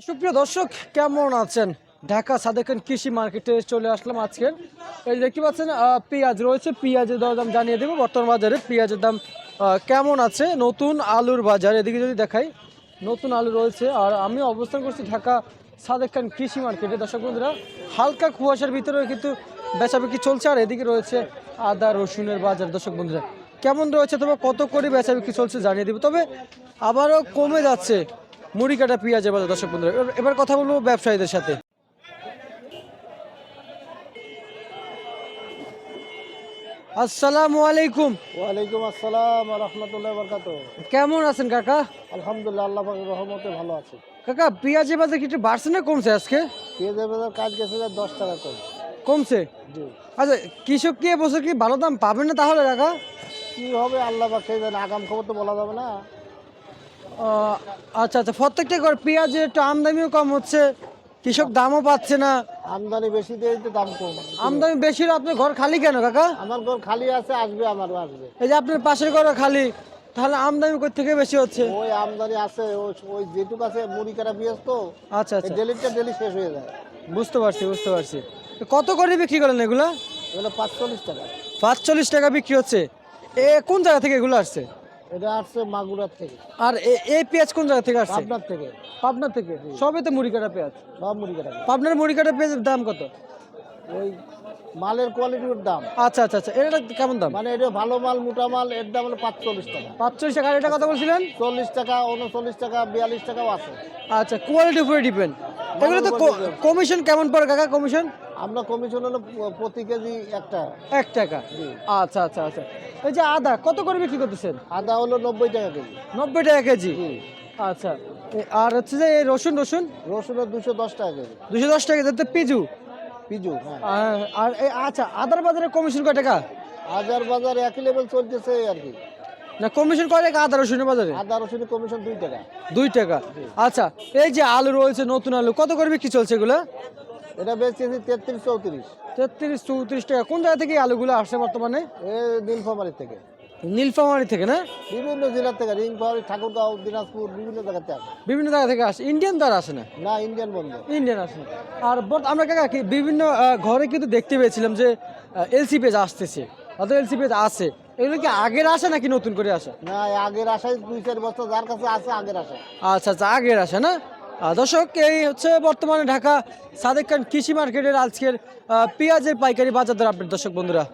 সুপ্রিয় দর্শক, কেমন আছেন? ঢাকা সাদেক খান কৃষি মার্কেটে চলে আসলাম আজকের। এই দেখতে পাচ্ছেন পেঁয়াজ রয়েছে, পেঁয়াজের দরদাম জানিয়ে দেবো। বর্তমান বাজারে পেঁয়াজের দাম কেমন আছে। নতুন আলুর বাজার এদিকে যদি দেখাই, নতুন আলু রয়েছে। আর আমি অবস্থান করছি ঢাকা সাদেক খান কৃষি মার্কেটে। দর্শক বন্ধুরা, হালকা কুয়াশার ভিতরে কিন্তু বেচাবিক্রি চলছে। আর এদিকে রয়েছে আদা রসুনের বাজার। দর্শক বন্ধুরা, কেমন রয়েছে তবে কত করে বেচাবিক্রি চলছে জানিয়ে দেবো। তবে আবারও কমে যাচ্ছে মুড়ি কাটা পেঁয়াজের বাজার। দর্শক বন্ধুরা, এবার কথা বলবো ব্যবসায়ীদের সাথে। আসসালামু আলাইকুম। ওয়ালাইকুম আসসালাম ওয়া রাহমাতুল্লাহি ওয়া বারাকাতুহু। কেমন আছেন কাকা? আলহামদুলিল্লাহ, আল্লাহ পাকের রহমতে ভালো আছি। কাকা, পেঁয়াজের বাজার কি একটু বাড়ছে না কমছে আজকে? পেঁয়াজের বাজার কাজ গেছে যে 10 টাকা কম। কমছে? জি। আচ্ছা, কৃষক কি এবছর কি ভালো দাম পাবে না তাহলে কাকা? কি হবে আল্লাহ পাক সেই জানে, আগাম খবর তো বলা যাবে না। আচ্ছা আচ্ছা, প্রত্যেকটা করে পেঁয়াজের একটু আমদানিও কম হচ্ছে, কৃষক দামও পাচ্ছে না। আমদানি বেশি দিয়ে তো দাম কম। আমদানি বেশি হলে আপনার ঘর খালি কেন কাকা? আমার ঘর খালি আছে, আসবে আমারও আসবে। এই যে আপনার পাশের ঘর খালি, তাহলে আমদানি কোথা থেকে বেশি হচ্ছে? ওই আমদানি আছে, ওই যেটুকু আছে মুড়ি কাটা পেঁয়াজ তো আচ্ছা আচ্ছা, ডেলিটা ডেলি শেষ হয়ে যায়। বুঝতে পারছি বুঝতে পারছি। কত করে বিক্রি করেন এগুলা? এগুলো 45 টাকা। 45 টাকা বিক্রি হচ্ছে। কোন জায়গা থেকে এগুলো আসছে? এটা আসছে মাগুরার থেকে। আর এই পেঁয়াজ কোন জায়গা থেকে আসছে? পাবনার থেকে। পাবনা থেকে? সবে তো মুড়ি কাটা পেঁয়াজ। সব মুড়ি কাটা। পাবনার মুড়ি কাটা পেঁয়াজের দাম কত? ওই মালের কোয়ালিটির দাম, আচ্ছা আচ্ছা আচ্ছা, এটা কেমন দাম? মানে এটা ভালো মাল, মোটা মাল, এর দাম হলো 45 টাকা। 45 টাকা। আর এটা কথা বলছিলেন? 40 টাকা, 39 টাকা, 42 টাকাও আছে। আচ্ছা, কোয়ালিটির উপরে ডিপেন্ড। এগুলো তো কমিশন কেমন পড়ে কাকা? কমিশন আমরা কমিশন হলো প্রতি কেজি 1 টাকা। 1 টাকা। জি। আচ্ছা আচ্ছা আচ্ছা। এই যে আদা কত করে বিক্রি করতেছেন? আদা হলো 90 টাকা কেজি। 90 টাকা কেজি? জি। আচ্ছা। আর হচ্ছে যে এই রসুন রসুন রসুন 210 টাকা কেজি। 210 টাকা কেজি। তো পিজু? পিজু, হ্যাঁ। আর এই আচ্ছা, আদার বাজারে কমিশন কয় টাকা? আদার বাজার একই লেভেল চলতেছে আর কি। না, কমিশন কয় টাকা আদা রসুনের বাজারে? আদা রসুনের কমিশন 2 টাকা। 2 টাকা। আচ্ছা, এই যে আলু রয়েছে, নতুন আলু কত করে বিক্রি চলছে এগুলো? এটা বেচতেছি 33-34। 33-34 টাকা। কোন জায়গা থেকে এই আলুগুলো আসছে বর্তমানে? এ নীলফামারী থেকে। নীলফামারী থেকে না? বিভিন্ন জেলা থেকে, রিংপাহাড়ি, ঠাকুরগাঁও, দিনাজপুর, বিভিন্ন জায়গাতে আসে। বিভিন্ন জায়গা থেকে আসে। ইন্ডিয়ান তো আর আসে না? না, ইন্ডিয়ান বন্ধ। ইন্ডিয়ান আসে না। আর আমরা কাকা কি বিভিন্ন ঘরে কিন্তু দেখতে পেয়েছিলাম যে এলসি পেজ আসতেছে, অথবা এলসি পেজ আছে। এগুলো কি আগের আসে নাকি নতুন করে আসে? না, আগের আশায় 2-4 বছর যার কাছে আছে আগের আশা। আচ্ছা আচ্ছা, আগের আসে না? দর্শক, এই হচ্ছে বর্তমানে ঢাকা সাদেক খান কৃষি মার্কেটের আজকের পেঁয়াজের পাইকারি বাজার দর আপডেট। দর্শক বন্ধুরা,